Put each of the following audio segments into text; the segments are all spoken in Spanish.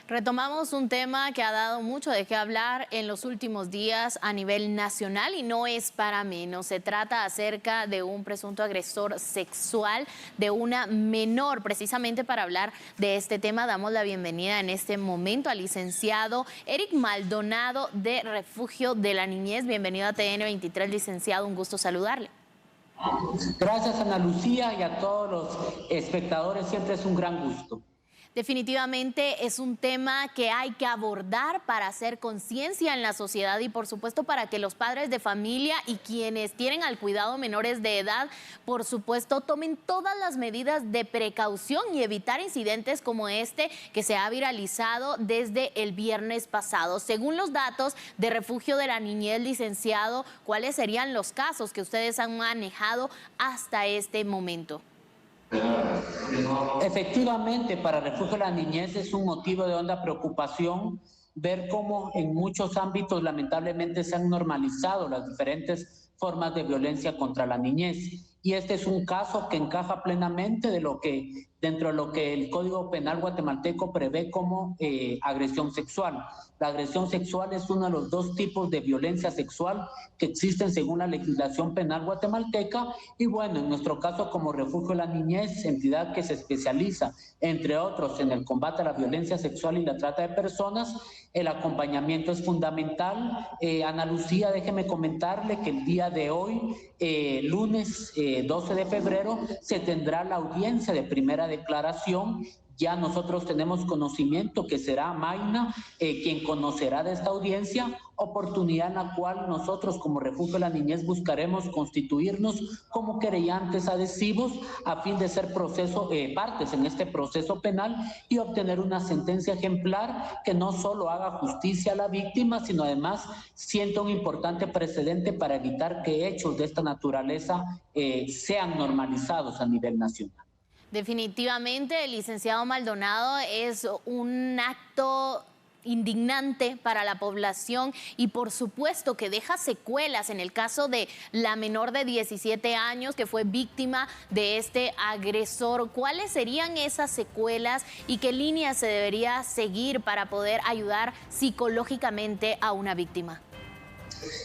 Retomamos un tema que ha dado mucho de qué hablar en los últimos días a nivel nacional y no es para menos. Se trata acerca de un presunto agresor sexual de una menor. Precisamente para hablar de este tema damos la bienvenida en este momento al licenciado Eric Maldonado de Refugio de la Niñez. Bienvenido a TN23, licenciado. Un gusto saludarle. Gracias, Ana Lucía, y a todos los espectadores. Siempre es un gran gusto. Definitivamente es un tema que hay que abordar para hacer conciencia en la sociedad y por supuesto para que los padres de familia y quienes tienen al cuidado menores de edad, por supuesto, tomen todas las medidas de precaución y evitar incidentes como este que se ha viralizado desde el viernes pasado. Según los datos de Refugio de la Niñez, licenciado, ¿cuáles serían los casos que ustedes han manejado hasta este momento? Efectivamente, para Refugio de la Niñez es un motivo de honda preocupación ver cómo en muchos ámbitos lamentablemente se han normalizado las diferentes formas de violencia contra la niñez. Y este es un caso que encaja plenamente dentro de lo que el Código Penal guatemalteco prevé como agresión sexual. La agresión sexual es uno de los dos tipos de violencia sexual que existen según la legislación penal guatemalteca y bueno, en nuestro caso como Refugio de la Niñez, entidad que se especializa, entre otros, en el combate a la violencia sexual y la trata de personas, el acompañamiento es fundamental. Ana Lucía, déjeme comentarle que el día de hoy, lunes 12 de febrero, se tendrá la audiencia de primera declaración. Ya nosotros tenemos conocimiento que será Mayna quien conocerá de esta audiencia, oportunidad en la cual nosotros como Refugio de la Niñez buscaremos constituirnos como querellantes adhesivos a fin de ser partes en este proceso penal y obtener una sentencia ejemplar que no solo haga justicia a la víctima, sino además sienta un importante precedente para evitar que hechos de esta naturaleza sean normalizados a nivel nacional. Definitivamente, el licenciado Maldonado, es un acto indignante para la población y por supuesto que deja secuelas en el caso de la menor de 17 años que fue víctima de este agresor. ¿Cuáles serían esas secuelas y qué línea se debería seguir para poder ayudar psicológicamente a una víctima?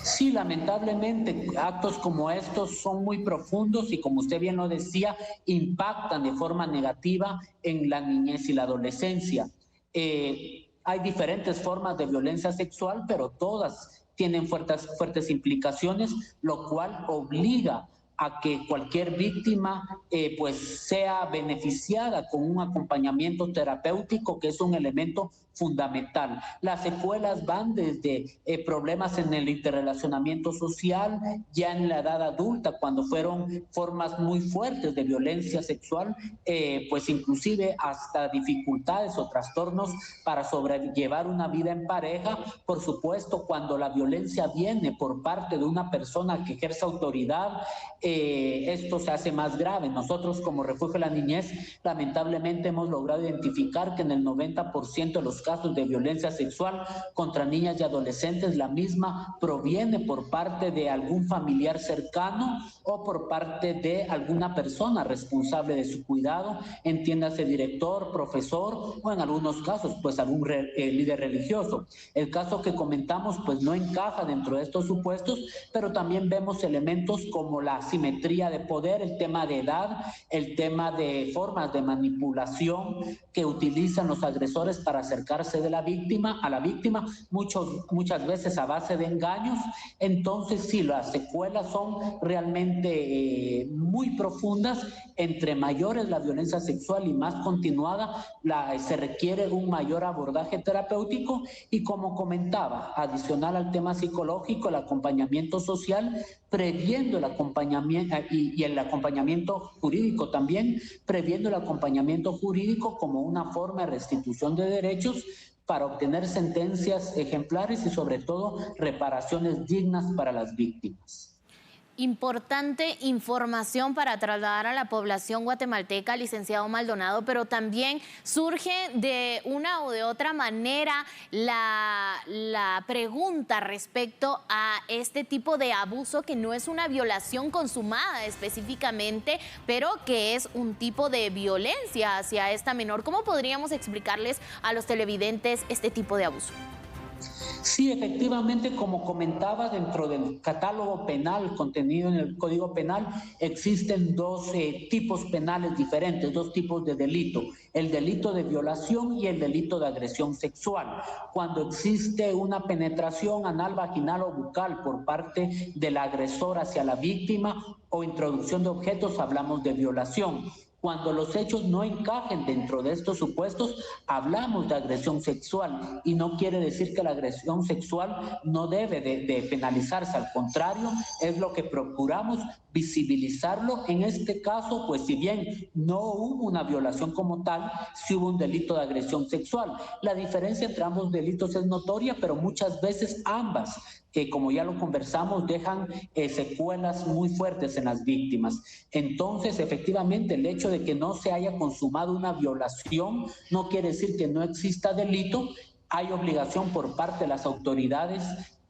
Sí, lamentablemente actos como estos son muy profundos y como usted bien lo decía, impactan de forma negativa en la niñez y la adolescencia. Hay diferentes formas de violencia sexual, pero todas tienen fuertes implicaciones, lo cual obliga a que cualquier víctima pues sea beneficiada con un acompañamiento terapéutico que es un elemento fundamental. Las secuelas van desde problemas en el interrelacionamiento social, ya en la edad adulta, cuando fueron formas muy fuertes de violencia sexual, pues inclusive hasta dificultades o trastornos para sobrellevar una vida en pareja. Por supuesto, cuando la violencia viene por parte de una persona que ejerce autoridad, esto se hace más grave. Nosotros como Refugio de la Niñez lamentablemente hemos logrado identificar que en el 90% de los casos de violencia sexual contra niñas y adolescentes la misma proviene por parte de algún familiar cercano o por parte de alguna persona responsable de su cuidado, entiéndase director, profesor o en algunos casos pues algún líder religioso. El caso que comentamos pues no encaja dentro de estos supuestos, pero también vemos elementos como la asimetría de poder, el tema de edad, el tema de formas de manipulación que utilizan los agresores para acercarse a la víctima, muchas veces a base de engaños. Entonces sí, las secuelas son realmente muy profundas. Entre mayores la violencia sexual y más continuada, se requiere un mayor abordaje terapéutico y, como comentaba, adicional al tema psicológico, el acompañamiento social, previendo el acompañamiento y el acompañamiento jurídico también, previendo el acompañamiento jurídico como una forma de restitución de derechos para obtener sentencias ejemplares y sobre todo reparaciones dignas para las víctimas. Importante información para trasladar a la población guatemalteca, licenciado Maldonado, pero también surge de una o de otra manera la pregunta respecto a este tipo de abuso que no es una violación consumada específicamente, pero que es un tipo de violencia hacia esta menor. ¿Cómo podríamos explicarles a los televidentes este tipo de abuso? Sí, efectivamente, como comentaba, dentro del catálogo penal contenido en el Código Penal existen dos tipos penales diferentes, dos tipos de delito, el delito de violación y el delito de agresión sexual. Cuando existe una penetración anal, vaginal o bucal por parte del agresor hacia la víctima o introducción de objetos, hablamos de violación. Cuando los hechos no encajen dentro de estos supuestos, hablamos de agresión sexual, y no quiere decir que la agresión sexual no debe de penalizarse, al contrario, es lo que procuramos, visibilizarlo. En este caso, pues si bien no hubo una violación como tal, sí hubo un delito de agresión sexual. La diferencia entre ambos delitos es notoria, pero muchas veces ambas, que como ya lo conversamos, dejan secuelas muy fuertes en las víctimas. Entonces, efectivamente, el hecho de que no se haya consumado una violación no quiere decir que no exista delito. Hay obligación por parte de las autoridades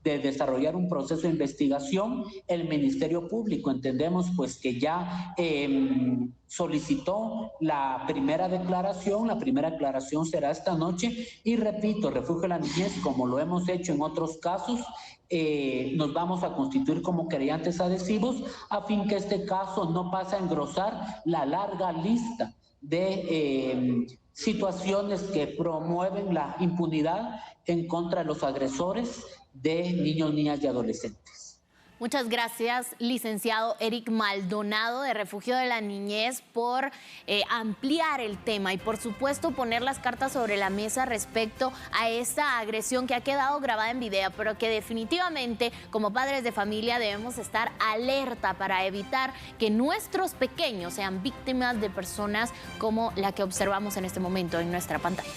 de desarrollar un proceso de investigación. El Ministerio Público, entendemos pues que ya solicitó la primera declaración será esta noche, y repito, Refugio de la Niñez, como lo hemos hecho en otros casos, nos vamos a constituir como querellantes adhesivos a fin que este caso no pase a engrosar la larga lista de situaciones que promueven la impunidad en contra de los agresores de niños, niñas y adolescentes. Muchas gracias, licenciado Eric Maldonado de Refugio de la Niñez, por ampliar el tema y por supuesto poner las cartas sobre la mesa respecto a esta agresión que ha quedado grabada en video, pero que definitivamente como padres de familia debemos estar alerta para evitar que nuestros pequeños sean víctimas de personas como la que observamos en este momento en nuestra pantalla.